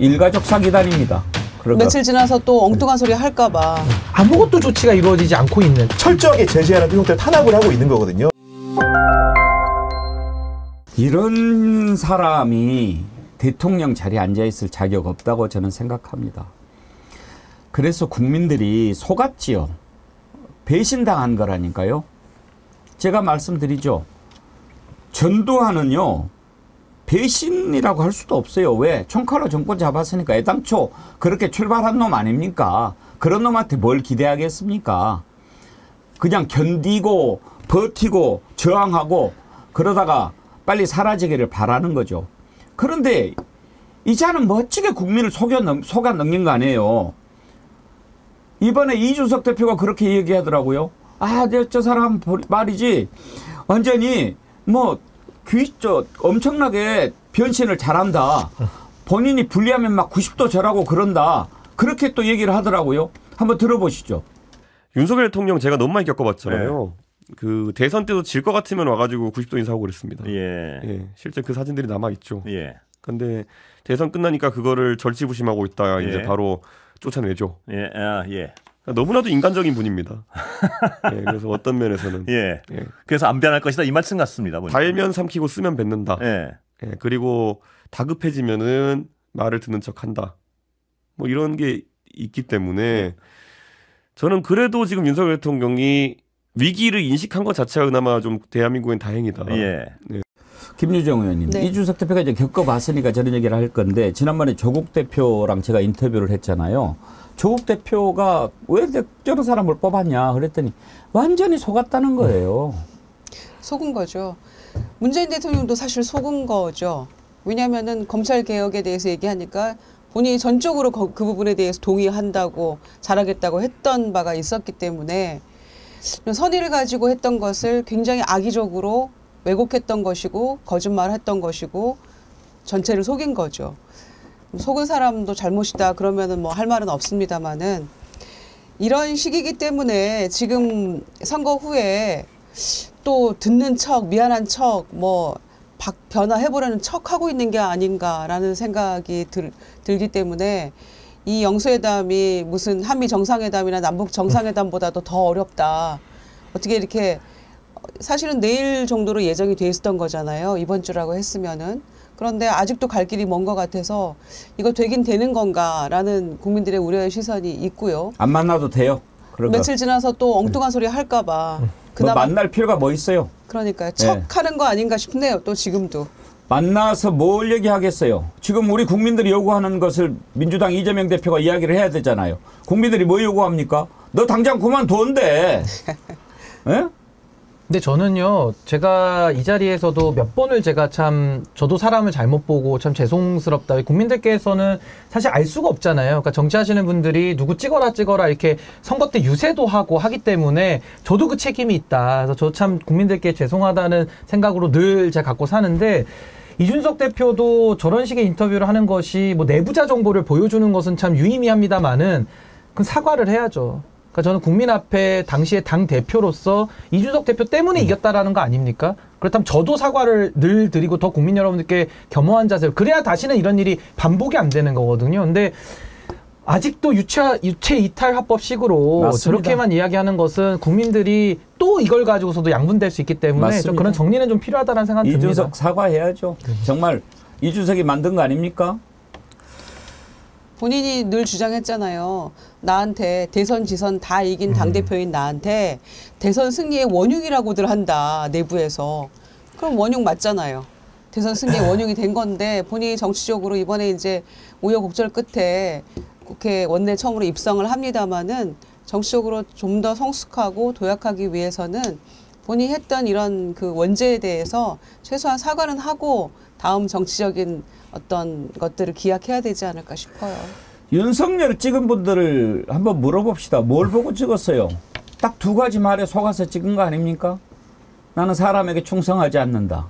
일가족 사기단입니다. 그러니까. 며칠 지나서 또 엉뚱한 소리 할까봐 아무것도 조치가 이루어지지 않고 있는, 철저하게 제재하는 형태로 탄압을 하고 있는 거거든요. 이런 사람이 대통령 자리에 앉아있을 자격 없다고 저는 생각합니다. 그래서 국민들이 속았지요. 배신당한 거라니까요. 제가 말씀드리죠. 전두환은요, 배신이라고 할 수도 없어요. 왜? 총칼로 정권 잡았으니까 애당초 그렇게 출발한 놈 아닙니까? 그런 놈한테 뭘 기대하겠습니까? 그냥 견디고 버티고 저항하고 그러다가 빨리 사라지기를 바라는 거죠. 그런데 이자는 멋지게 국민을 속아 넘긴 거 아니에요. 이번에 이준석 대표가 그렇게 얘기하더라고요. 아, 저 사람 말이지 완전히 뭐 엄청나게 변신을 잘한다. 본인이 불리하면 막 90도 절하고 그런다. 그렇게 또 얘기를 하더라고요. 한번 들어보시죠. 윤석열 대통령 제가 너무 많이 겪어봤잖아요. 네. 그 대선 때도 질 것 같으면 와가지고 90도 인사하고 그랬습니다. 예. 예, 실제 그 사진들이 남아있죠. 예. 근데 대선 끝나니까 그거를 절치부심하고 있다가 이제 바로 쫓아내죠. 예. 아, 예. 너무나도 인간적인 분입니다. 예, 그래서 어떤 면에서는 예. 그래서 안 변할 것이다 이 말씀 같습니다. 보니까. 달면 삼키고 쓰면 뱉는다. 예. 예, 그리고 다급해지면은 말을 듣는 척한다. 뭐 이런 게 있기 때문에 저는 그래도 지금 윤석열 대통령이 위기를 인식한 것 자체가 그나마 좀 대한민국엔 다행이다. 예. 네. 김유정 의원님, 네. 이준석 대표가 이제 겪어봤으니까 저런 얘기를 할 건데 지난번에 조국 대표랑 제가 인터뷰를 했잖아요. 조국 대표가 왜 저런 사람을 뽑았냐 그랬더니 완전히 속았다는 거예요. 속은 거죠. 문재인 대통령도 사실 속은 거죠. 왜냐하면은 검찰 개혁에 대해서 얘기하니까 본인이 전적으로 그 부분에 대해서 동의한다고 잘하겠다고 했던 바가 있었기 때문에 선의를 가지고 했던 것을 굉장히 악의적으로 왜곡했던 것이고 거짓말했던 것이고 전체를 속인 거죠. 속은 사람도 잘못이다 그러면은 뭐 할 말은 없습니다만은 이런 시기이기 때문에 지금 선거 후에 또 듣는 척 미안한 척 뭐 변화해보려는 척 하고 있는 게 아닌가라는 생각이 들기 때문에 이 영수회담이 무슨 한미 정상회담이나 남북 정상회담보다도 더 어렵다. 어떻게 이렇게 사실은 내일 정도로 예정이 돼 있었던 거잖아요. 이번 주라고 했으면은. 그런데 아직도 갈 길이 먼 것 같아서 이거 되긴 되는 건가라는 국민들의 우려의 시선이 있고요. 안 만나도 돼요. 그러니까. 며칠 지나서 또 엉뚱한 소리 할까 봐. 뭐 만날 필요가 뭐 있어요. 그러니까요. 척하는 거 아닌가 싶네요. 또 지금도. 만나서 뭘 얘기하겠어요. 지금 우리 국민들이 요구하는 것을 민주당 이재명 대표가 이야기를 해야 되잖아요. 국민들이 뭐 요구합니까? 너 당장 그만둔대. 예? 근데 저는요, 제가 이 자리에서도 몇 번을 제가 참, 저도 사람을 잘못 보고 참 죄송스럽다. 국민들께서는 사실 알 수가 없잖아요. 그러니까 정치하시는 분들이 누구 찍어라 이렇게 선거 때 유세도 하고 하기 때문에 저도 그 책임이 있다. 그래서 저 참 국민들께 죄송하다는 생각으로 늘 제가 갖고 사는데 이준석 대표도 저런 식의 인터뷰를 하는 것이 뭐 내부자 정보를 보여주는 것은 참 유의미합니다만은 그건 사과를 해야죠. 그러니까 저는 국민 앞에 당시에 당 대표로서 이준석 대표 때문에 이겼다라는 거 아닙니까? 그렇다면 저도 사과를 늘 드리고 더 국민 여러분들께 겸허한 자세로 그래야 다시는 이런 일이 반복이 안 되는 거거든요. 근데 아직도 유체 이탈 화법식으로 맞습니다. 저렇게만 이야기하는 것은 국민들이 또 이걸 가지고서도 양분될 수 있기 때문에 좀 그런 정리는 좀 필요하다는 생각이 듭니다. 이준석 사과해야죠. 정말 이준석이 만든 거 아닙니까? 본인이 늘 주장했잖아요. 나한테 대선 지선 다 이긴 당대표인 나한테 대선 승리의 원흉이라고들 한다. 내부에서. 그럼 원흉 맞잖아요. 대선 승리의 원흉이 된 건데 본인이 정치적으로 이번에 이제 우여곡절 끝에 국회 원내 처음으로 입성을 합니다마는 정치적으로 좀 더 성숙하고 도약하기 위해서는 본인이 했던 이런 그 원죄에 대해서 최소한 사과는 하고 다음 정치적인 어떤 것들을 기약해야 되지 않을까 싶어요. 윤석열 찍은 분들을 한번 물어봅시다. 뭘 보고 찍었어요? 딱 두 가지 말에 속아서 찍은 거 아닙니까? 나는 사람에게 충성하지 않는다.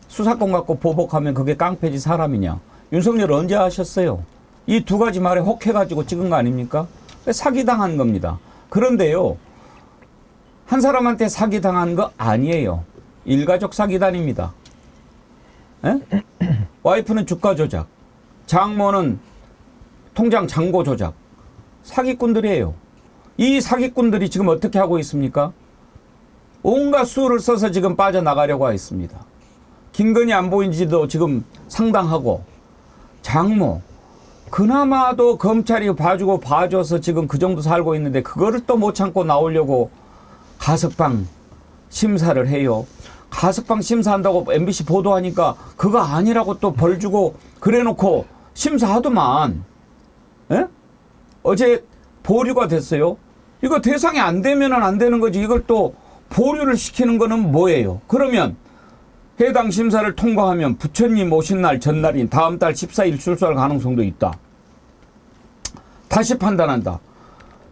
수사권 갖고 보복하면 그게 깡패지 사람이냐. 윤석열 언제 하셨어요? 이 두 가지 말에 혹해가지고 찍은 거 아닙니까? 사기당한 겁니다. 그런데요. 한 사람한테 사기당한 거 아니에요. 일가족 사기단입니다. 에? 와이프는 주가 조작. 장모는 통장 잔고 조작. 사기꾼들이에요. 이 사기꾼들이 지금 어떻게 하고 있습니까? 온갖 수를 써서 지금 빠져나가려고 했습니다. 김건희 안 보인 지도 지금 상당하고 장모 그나마도 검찰이 봐줘서 지금 그 정도 살고 있는데 그거를 또 못 참고 나오려고 가석방 심사를 해요. 가석방 심사한다고 MBC 보도하니까 그거 아니라고 또 벌 주고 그래놓고 심사하더만. 에? 어제 보류가 됐어요. 이거 대상이 안 되면은 안 되는 거지. 이걸 또 보류를 시키는 거는 뭐예요? 그러면 해당 심사를 통과하면 부처님 오신 날 전날인 다음 달 14일 출소할 가능성도 있다. 다시 판단한다.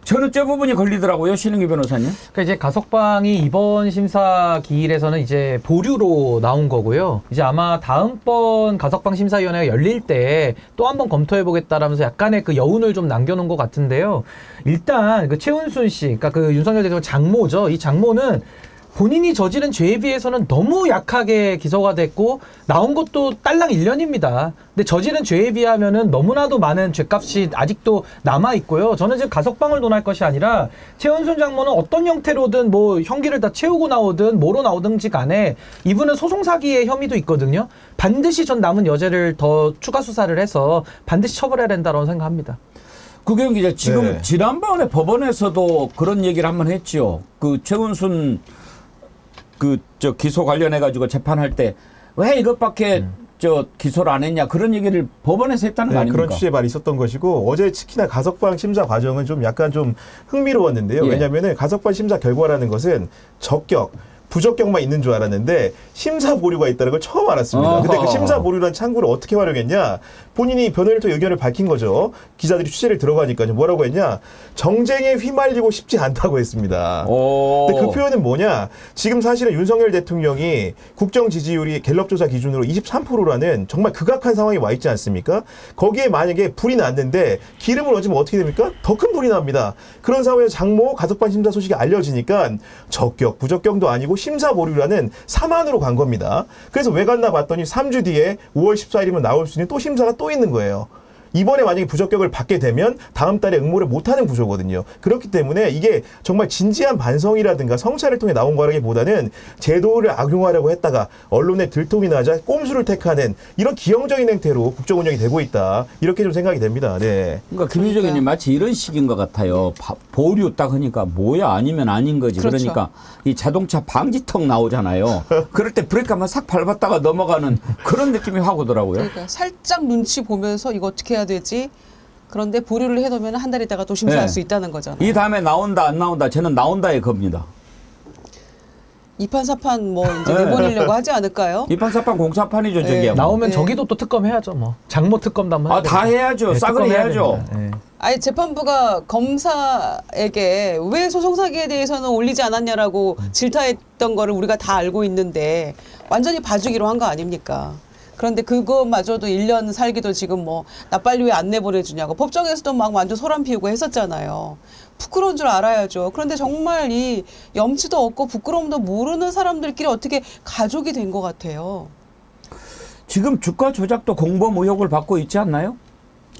저는 저 부분이 걸리더라고요, 신은기 변호사님. 그러니까 이제 가석방이 이번 심사 기일에서는 이제 보류로 나온 거고요. 이제 아마 다음번 가석방 심사위원회가 열릴 때 또 한번 검토해보겠다라면서 약간의 그 여운을 좀 남겨놓은 것 같은데요. 일단 그 최은순 씨, 그러니까 그 윤석열 대통령 장모죠. 이 장모는 본인이 저지른 죄에 비해서는 너무 약하게 기소가 됐고 나온 것도 딸랑 1년입니다. 근데 저지른 죄에 비하면은 너무나도 많은 죄값이 아직도 남아 있고요. 저는 지금 가석방을 논할 것이 아니라 최은순 장모는 어떤 형태로든 뭐 형기를 다 채우고 나오든 뭐로 나오든지 간에 이분은 소송 사기의 혐의도 있거든요. 반드시 전 남은 여죄를 더 추가 수사를 해서 반드시 처벌해야 된다고 생각합니다. 구경 기자, 지금 지난번에 법원에서도 그런 얘기를 한번 했지요. 그 최은순 기소 관련해가지고 재판할 때 왜 이것밖에 기소를 안 했냐 그런 얘기를 법원에서 했다는 거 아닙니까? 그런 취지의 말이 있었던 것이고 어제 특히나 가석방 심사 과정은 좀 약간 좀 흥미로웠는데요. 예. 왜냐하면 가석방 심사 결과라는 것은 적격, 부적격만 있는 줄 알았는데 심사 보류가 있다는 걸 처음 알았습니다. 근데 그 심사 보류란 창구를 어떻게 활용했냐? 본인이 변호인을 통해 의견을 밝힌 거죠. 기자들이 취재를 들어가니까요. 뭐라고 했냐? 정쟁에 휘말리고 싶지 않다고 했습니다. 근데 그 표현은 뭐냐? 지금 사실은 윤석열 대통령이 국정 지지율이 갤럽 조사 기준으로 23%라는 정말 극악한 상황에 와 있지 않습니까? 거기에 만약에 불이 났는데 기름을 얹으면 어떻게 됩니까? 더 큰 불이 납니다. 그런 상황에서 장모 가석방 심사 소식이 알려지니까 적격, 부적격도 아니고 심사 보류라는 사만으로 간 겁니다. 그래서 왜 갔나 봤더니 3주 뒤에 5월 14일이면 나올 수 있는 또 심사가 또 있는 거예요. 이번에 만약에 부적격을 받게 되면 다음 달에 응모를 못하는 구조거든요. 그렇기 때문에 이게 정말 진지한 반성이라든가 성찰을 통해 나온 거라기보다는 제도를 악용하려고 했다가 언론에 들통이 나자 꼼수를 택하는 이런 기형적인 행태로 국정 운영이 되고 있다. 이렇게 좀 생각이 됩니다. 네. 그러니까 김유정 의원님 마치 이런 식인 것 같아요. 보류 딱 하니까 뭐야 아니면 아닌 거지. 그렇죠. 그러니까 이 자동차 방지턱 나오잖아요. 그럴 때 브레이크 한번 싹 밟았다가 넘어가는 그런 느낌이 확 오더라고요. 그러니까 살짝 눈치 보면서 이거 어떻게 해야 되지? 그런데 보류를 해놓으면 한 달 있다가 또 심사할 수 있다는 거잖아요. 이 다음에 나온다 안 나온다 저는 나온다에 겁니다. 2판 4판 뭐 이제 내보내려고 하지 않을까요? 2판 4판 공사판이죠. 저게 뭐. 나오면 네. 저기도 또 특검해야죠. 뭐 장모 특검도 한번 다 해야죠. 네, 싹을 특검해야 해야죠. 됩니다. 네. 아니 재판부가 검사에게 왜 소송 사기에 대해서는 올리지 않았냐라고 질타했던 거를 우리가 다 알고 있는데 완전히 봐주기로 한 거 아닙니까? 그런데 그거마저도 1년 살기도 지금 뭐 나 빨리 왜 안 내보내주냐고 법정에서도 막 완전 소란 피우고 했었잖아요. 부끄러운 줄 알아야죠. 그런데 정말 이 염치도 없고 부끄러움도 모르는 사람들끼리 어떻게 가족이 된 것 같아요. 지금 주가 조작도 공범 의혹을 받고 있지 않나요?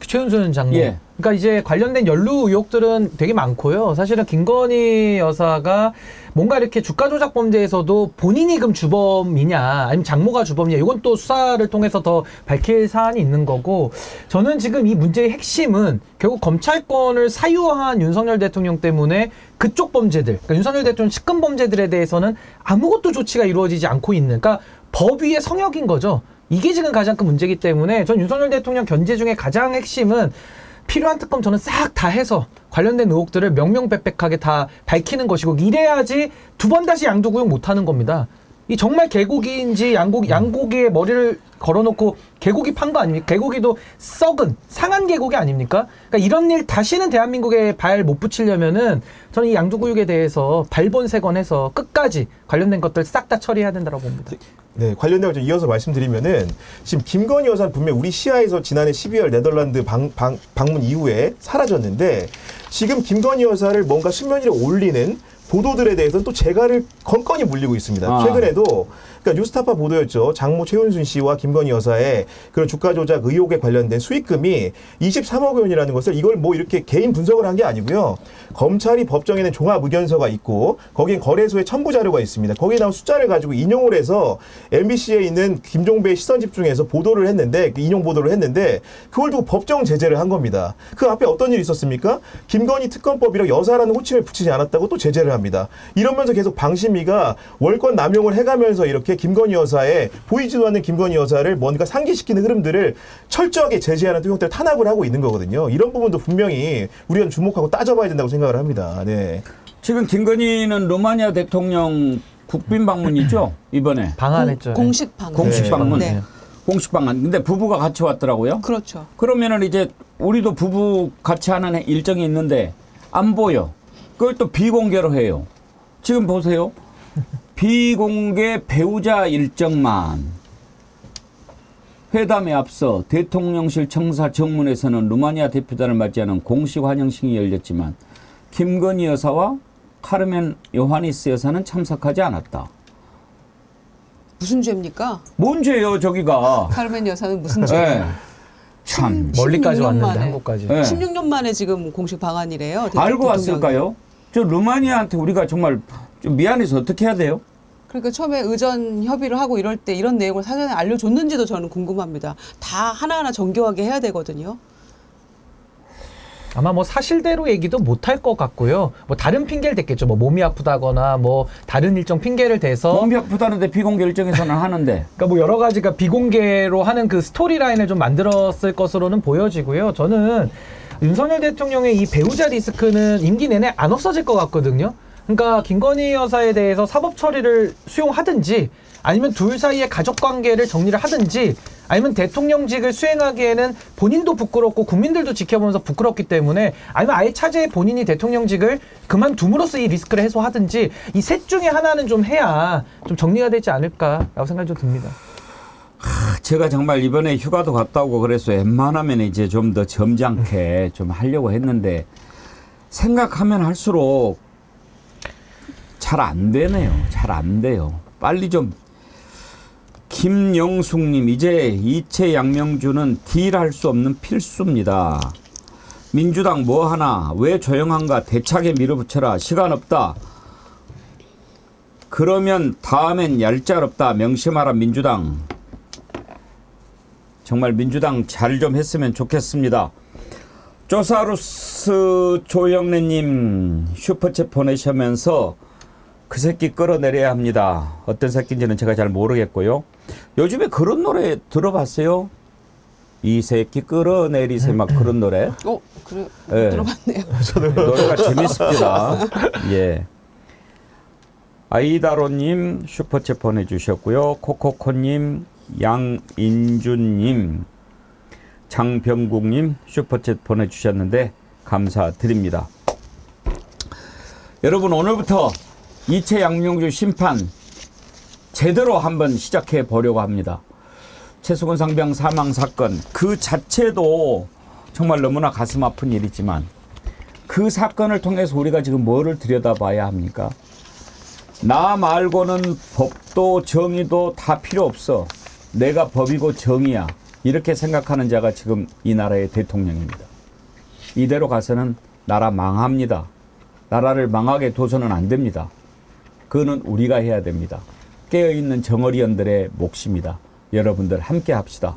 최은순 장모. 예. 그러니까 이제 관련된 연루 의혹들은 되게 많고요. 사실은 김건희 여사가 뭔가 이렇게 주가 조작 범죄에서도 본인이 그럼 주범이냐 아니면 장모가 주범이냐 이건 또 수사를 통해서 더 밝힐 사안이 있는 거고 저는 지금 이 문제의 핵심은 결국 검찰권을 사유화한 윤석열 대통령 때문에 그쪽 범죄들 그러니까 윤석열 대통령 측근 범죄들에 대해서는 아무것도 조치가 이루어지지 않고 있는 그러니까 법 위의 성역인 거죠. 이게 지금 가장 큰 문제이기 때문에 전 윤석열 대통령 견제 중에 가장 핵심은 필요한 특검 저는 싹 다 해서 관련된 의혹들을 명명백백하게 다 밝히는 것이고 이래야지 두 번 다시 양도구역 못하는 겁니다. 이 정말 개고기인지 양고기에 머리를 걸어놓고 개고기 판 거 아닙니까? 개고기도 썩은 상한 개고기 아닙니까? 그러니까 이런 일 다시는 대한민국에 발 못 붙이려면은 저는 이 양도구역에 대해서 발본색원해서 끝까지 관련된 것들 싹 다 처리해야 된다고 봅니다. 네, 관련된 걸 좀 이어서 말씀드리면은 지금 김건희 여사는 분명 우리 시야에서 지난해 12월 네덜란드 방문 이후에 사라졌는데 지금 김건희 여사를 뭔가 수면 위에 올리는 보도들에 대해서는 또 재갈을 건건이 물리고 있습니다. 최근에도 그러니까 뉴스타파 보도였죠. 장모 최은순 씨와 김건희 여사의 그런 주가 조작 의혹에 관련된 수익금이 23억 원이라는 것을 이걸 뭐 이렇게 개인 분석을 한 게 아니고요. 검찰이 법정에 낸 종합 의견서가 있고 거기엔 거래소의 첨부 자료가 있습니다. 거기에 나온 숫자를 가지고 인용을 해서 MBC에 있는 김종배의 시선 집중해서 보도를 했는데 인용 보도를 했는데 그걸 두고 법정 제재를 한 겁니다. 그 앞에 어떤 일이 있었습니까? 김건희 특검법이라 여사라는 호칭을 붙이지 않았다고 또 제재를 합니다. 이러면서 계속 방심위가 월권 남용을 해가면서 이렇게 김건희 여사의 보이지도 않는 김건희 여사를 뭔가 상기시키는 흐름들을 철저하게 제재하는 형태를 탄압을 하고 있는 거거든요. 이런 부분도 분명히 우리가 주목하고 따져봐야 된다고 생각을 합니다. 네. 지금 김건희는 루마니아 대통령 국빈 방문이죠? 이번에. 방한했죠. 공식 방문. 공식 방문. 네. 공식 방문. 근데 부부가 같이 왔더라고요. 그렇죠. 그러면은 이제 우리도 부부 같이 하는 일정이 있는데 안 보여. 그걸 또 비공개로 해요. 지금 보세요. 비공개 배우자 일정만. 회담에 앞서 대통령실 청사 정문에서는 루마니아 대표단을 맞이하는 공식 환영식이 열렸지만 김건희 여사와 카르멘 요하니스 여사는 참석하지 않았다. 무슨 죄입니까? 뭔 죄예요, 저기가? 카르멘 여사는 무슨 죄? 네. 참. 멀리까지 16년 왔는데 만에. 한국까지. 네. 16년 만에 지금 공식 방한이래요. 알고 대통령이. 왔을까요? 저 루마니아한테 우리가 정말 좀 미안해서 어떻게 해야 돼요? 그러니까 처음에 의전 협의를 하고 이럴 때 이런 내용을 사전에 알려줬는지도 저는 궁금합니다. 다 하나하나 정교하게 해야 되거든요. 아마 뭐 사실대로 얘기도 못할 것 같고요. 뭐 다른 핑계를 댔겠죠. 뭐 몸이 아프다거나 뭐 다른 일정 핑계를 대서. 몸이 아프다는데 비공개 일정에서는 하는데. 그러니까 뭐 여러 가지가 비공개로 하는 그 스토리라인을 좀 만들었을 것으로는 보여지고요. 저는 윤석열 대통령의 이 배우자 리스크는 임기 내내 안 없어질 것 같거든요. 그러니까 김건희 여사에 대해서 사법 처리를 수용하든지 아니면 둘 사이의 가족 관계를 정리를 하든지 아니면 대통령직을 수행하기에는 본인도 부끄럽고 국민들도 지켜보면서 부끄럽기 때문에 아니면 아예 차제에 본인이 대통령직을 그만둠으로써 이 리스크를 해소하든지 이 셋 중에 하나는 좀 해야 좀 정리가 되지 않을까라고 생각이 좀 듭니다. 제가 정말 이번에 휴가도 갔다 오고 그래서 웬만하면 이제 좀 더 점잖게 좀 하려고 했는데 생각하면 할수록 잘 안 되네요. 잘 안 돼요. 빨리 좀. 김영숙님, 이제 이채 양명주는 딜할 수 없는 필수입니다. 민주당 뭐 하나, 왜 조용한가, 대차게 밀어붙여라, 시간 없다. 그러면 다음엔 얄짤없다, 명심하라 민주당. 정말 민주당 잘 좀 했으면 좋겠습니다. 조사루스 조영래님 슈퍼챗 보내시면서 그 새끼 끌어내려야 합니다. 어떤 새끼인지는 제가 잘 모르겠고요. 요즘에 그런 노래 들어봤어요? 이 새끼 끌어내리세 막 그런 노래. 그래. 네. 들어봤네요. 노래가 재밌습니다. 예. 아이다로님 슈퍼챗 보내주셨고요. 코코코님, 양인준님, 장병국님 슈퍼챗 보내주셨는데 감사드립니다. 여러분 오늘부터 이채 양명주 심판 제대로 한번 시작해 보려고 합니다. 최수근 상병 사망 사건 그 자체도 정말 너무나 가슴 아픈 일이지만 그 사건을 통해서 우리가 지금 뭐를 들여다봐야 합니까? 나 말고는 법도 정의도 다 필요 없어. 내가 법이고 정의야. 이렇게 생각하는 자가 지금 이 나라의 대통령입니다. 이대로 가서는 나라 망합니다. 나라를 망하게 둬서는 안 됩니다. 그거는 우리가 해야 됩니다. 깨어있는 정어리언들의 몫입니다. 여러분들 함께 합시다.